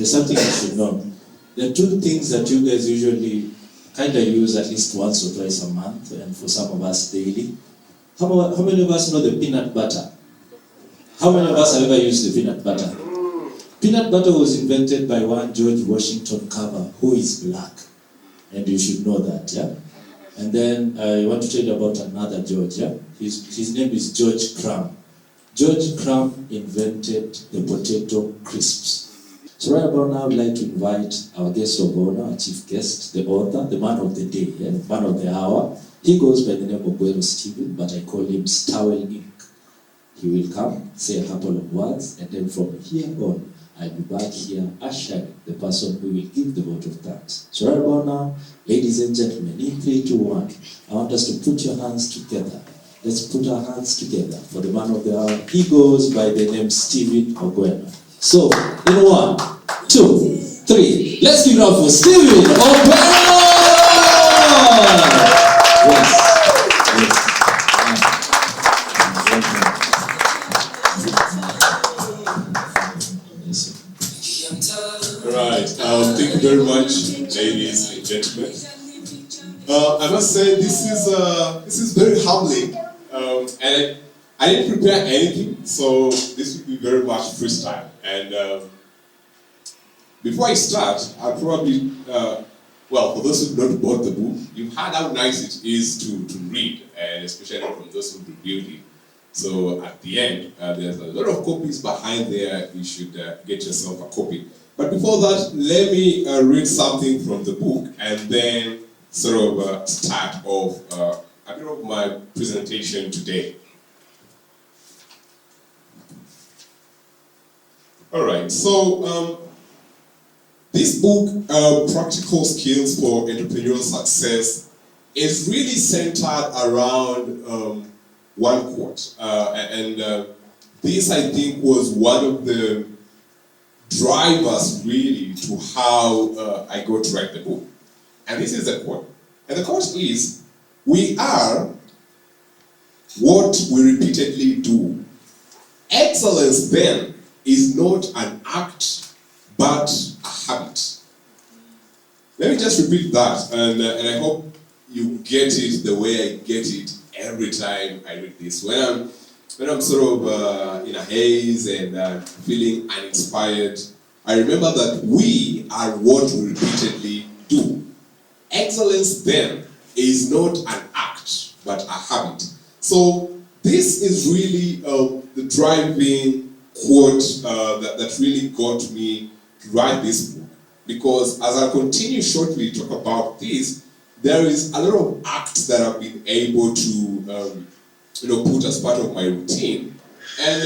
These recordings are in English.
there's something you should know. There are two things that you guys usually kind of use at least once or twice a month, and for some of us daily. How many of us know the peanut butter? How many of us have ever used the peanut butter? Peanut butter was invented by one George Washington Carver, who is black. And you should know that, yeah? And then I want to tell you about another George, yeah? His name is George Crumb. George Crumb invented the potato crisps. So right about now, I'd like to invite our guest of honor, our chief guest, the author, the man of the day, yeah? Man of the hour. He goes by the name of Ogweno Stephen, but I call him Stowell Inc. He will come, say a couple of words, and then from here on, I'll be back here ushering the person who will give the vote of thanks. So right about now, ladies and gentlemen, in 3, 2, 1, I want us to put your hands together. Let's put our hands together for the man of the hour. He goes by the name Stephen Ogweno. So, in 1, 2, 3, let's give it up for Stephen Ogweno! Yes. Right. Thank you very much, ladies and gentlemen. I must say this is very humbling, and I didn't prepare anything, so this will be very much freestyle. And before I start, I'll probably well, for those who don't bought the book, you've heard how nice it is to read, and especially from those who reviewed it. So at the end, there's a lot of copies behind there. You should get yourself a copy. But before that, let me read something from the book, and then sort of start off a bit of my presentation today. All right, so this book, Practical Skills for Entrepreneurial Success, is really centered around one quote. And this, I think, was one of the drivers really to how I got to write the book. And this is the quote. And the quote is, "We are what we repeatedly do. Excellence then is not an act, but a habit." Let me just repeat that, and I hope you get it the way I get it every time I read this. When I'm sort of in a haze and feeling uninspired, I remember that we are what we repeatedly do. Excellence then is not an act, but a habit. So this is really the driving quote that really got me to write this book. Because as I continue shortly to talk about this, there is a lot of acts that I've been able to put as part of my routine. And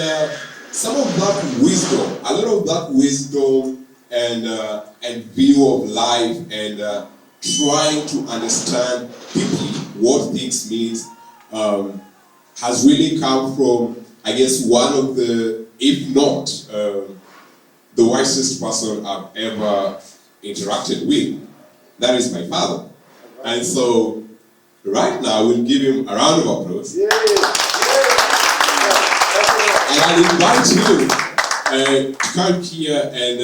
some of that wisdom, a lot of that wisdom and view of life and trying to understand deeply what things means has really come from, I guess, one of the, if not the wisest person I've ever interacted with. That is my father. And so, right now, we'll give him a round of applause. Yeah. And I'll invite you to come here and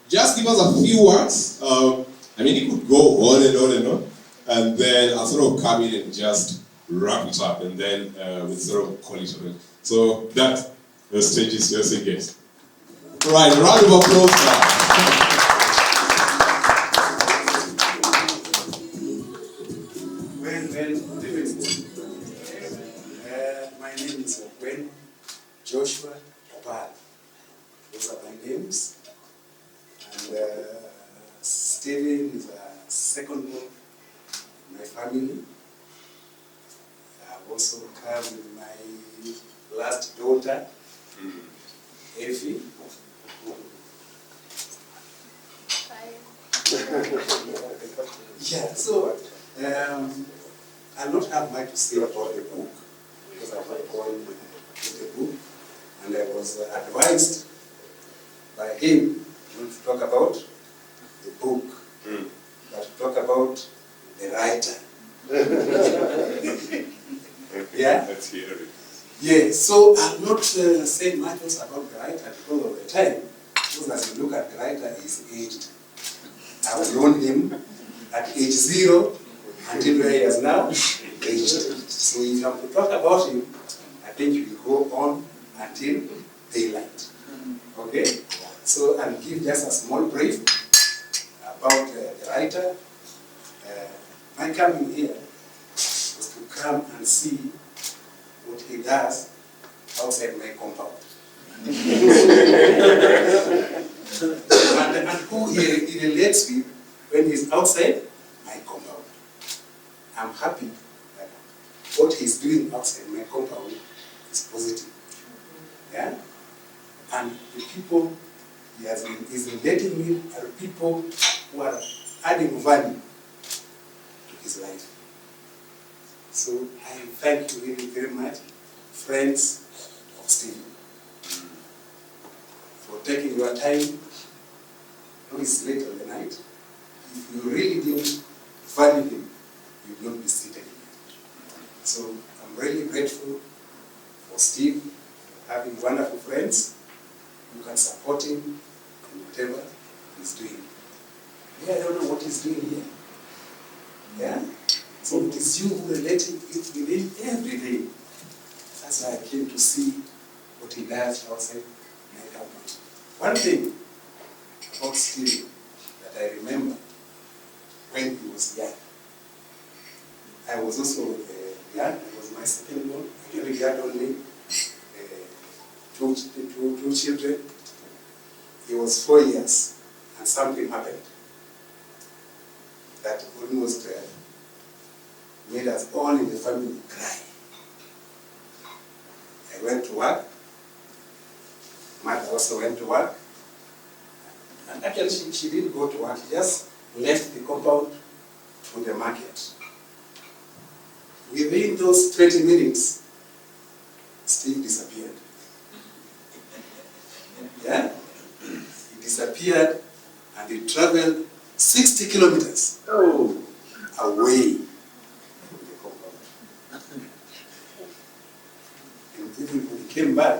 just give us a few words. I mean, it could go on and on and on. And then I'll sort of come in and just wrap it up, and then we'll sort of call it a. So that the stage is yours again. All right, a round of applause now. My name is Ogweno Joshua Obal. Those are my names. And Stephen is a second born in my family. I've also come with my last daughter, Effie. Yeah, so I'll not have much to say about the book, because I've not gone with the book, and I was advised by him not to talk about the book, but to talk about the writer. Yeah? Let's hear it. Yeah, so I'll not say much else about the writer because of the time. Because as you look at the writer, he's aged. I've known him at age 0 until where he is now aged. So if you have to talk about him, I think you will go on until daylight. Okay? So I'll give just a small brief about the writer. My coming here was to come and see what he does outside my compound. and who he relates with when he's outside my compound. I'm happy that what he's doing outside my compound is positive. Yeah? And the people he is relating with are people who are adding value to his life. So I thank you really very much, friends of Stephen, for taking your time. I know it's late on the night. If you really didn't value him, you would not be seated here. So I'm really grateful for Steve having wonderful friends who can support him in whatever he's doing. Yeah, I don't know what he's doing here. Yeah? So it is you who relating with him every day. That's why I came to see what he does outside my company. One thing about Steve that I remember when he was young. I was also young. I was my second born. Actually, he had only two children. He was 4 years, and something happened that almost made us all in the family cry. I went to work. Mother also went to work. And actually, she didn't go to work. She just left the compound to the market. Within those 20 minutes, Steve disappeared. Yeah? He disappeared and he traveled 60 kilometers away from the compound. And even when he came back, I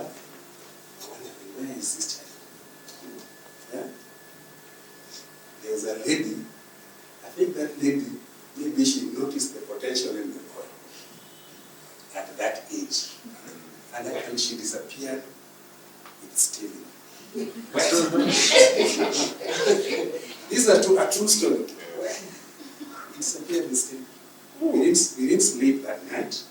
wondered, where is this child? Yeah? There was a lady, I think that lady, maybe she noticed the potential in the boy at that age. And then she disappeared with Stephen. These are a true story. He disappeared with Stephen. We didn't sleep that night.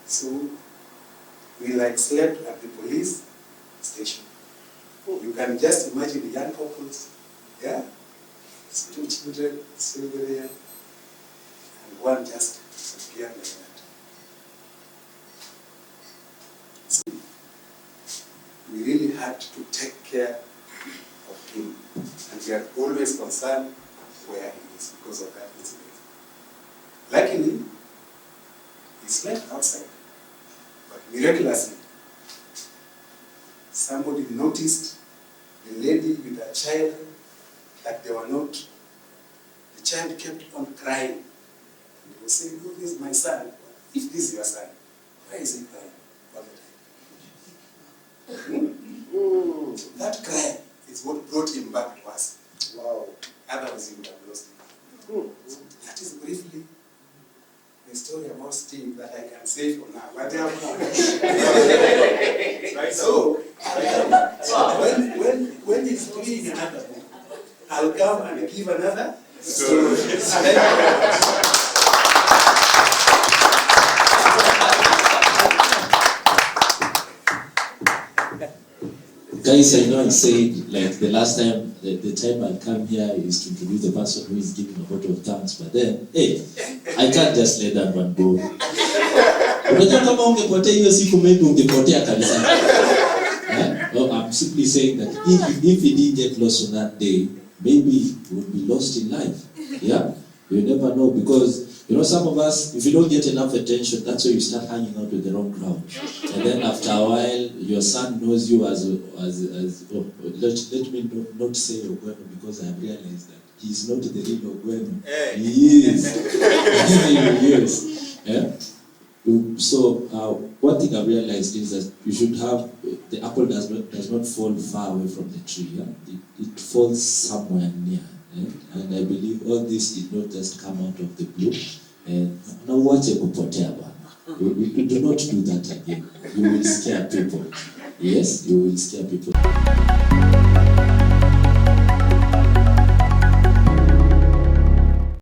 So we slept at the police station. You can just imagine the young couples, yeah? 2 children still there, and one just disappeared like that. So we really had to take care of him, and we are always concerned where he is because of that incident. Luckily, he slept outside, but miraculously, somebody noticed the lady with her child that they were not. The child kept on crying. And he was saying, oh, this is my son. If this is your son, why is he crying all the time? So that cry is what brought him back to us. Wow. Otherwise, he would have lost him. So that is briefly the story about Steve that I can say for now. But so, when he's doing another book, I'll come and give another story. Guys, I know I said, the last time, the time I'll come here is to introduce the person who is giving a vote of thanks, but then, hey, I can't just let that one go. Unajua kama ungepotea hiyo siku maybe ungepotea kabisa. Well, I'm simply saying that if he didn't get lost on that day, maybe he would be lost in life. Yeah? You never know, because some of us, if you don't get enough attention, that's why you start hanging out with the wrong crowd. And then after a while, your son knows you as let me not say Ogweno, because I have realized that he's not the real Ogweno. Hey. He is. He is. Yeah? One thing I've realized is that you should have, the apple does not fall far away from the tree. Yeah? It falls somewhere near. Yeah? And I believe all this did not just come out of the blue. And now watch it kupotea bwana. We do not do that again. You will scare people. Yes, you will scare people.